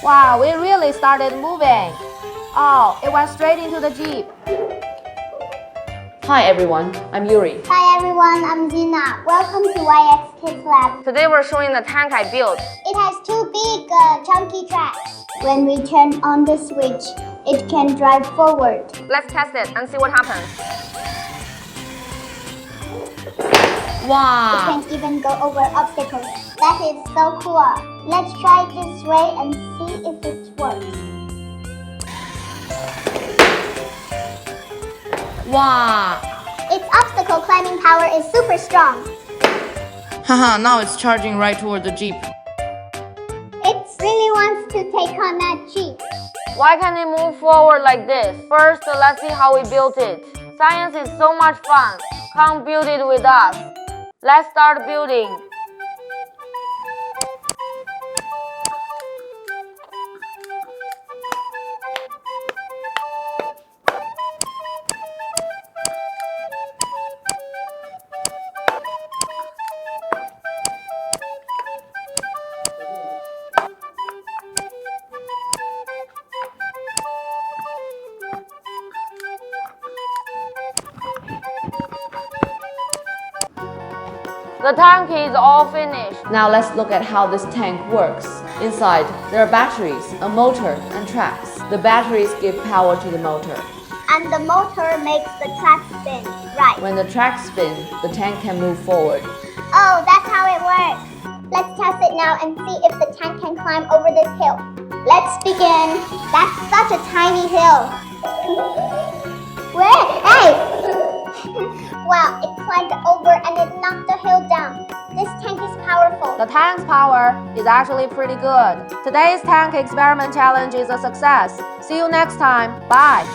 Wow, it really started moving. Oh, it went straight into the Jeep. Hi everyone, I'm Yuri. Hi everyone, I'm Xena. Welcome to YX Kids Lab. Today we're showing the tank I built. It has two big, chunky tracks. When we turn on the switch, it can drive forward. Let's test it and see what happens. It Wow! can even go over obstacles. That is so cool. Let's try it this way and see if it works. Wow! Its obstacle climbing power is super strong. Haha, now it's charging right toward the Jeep. It really wants to take on that Jeep. Why can't it move forward like this? First, let's see how we built it. Science is so much fun. Come build it with us. Let's start building. The tank is all finished. Now let's look at how this tank works. Inside, there are batteries, a motor, and tracks. The batteries give power to the motor. And the motor makes the track spin. Right. When the tracks spin, the tank can move forward. Oh, that's how it works. Let's test it now and see if the tank can climb over this hill. Let's begin. That's such a tiny hill. Where? Hey! Wow, it climbed over and it knocked the hill down. This tank is powerful. The tank's power is actually pretty good. Today's tank experiment challenge is a success. See you next time. Bye.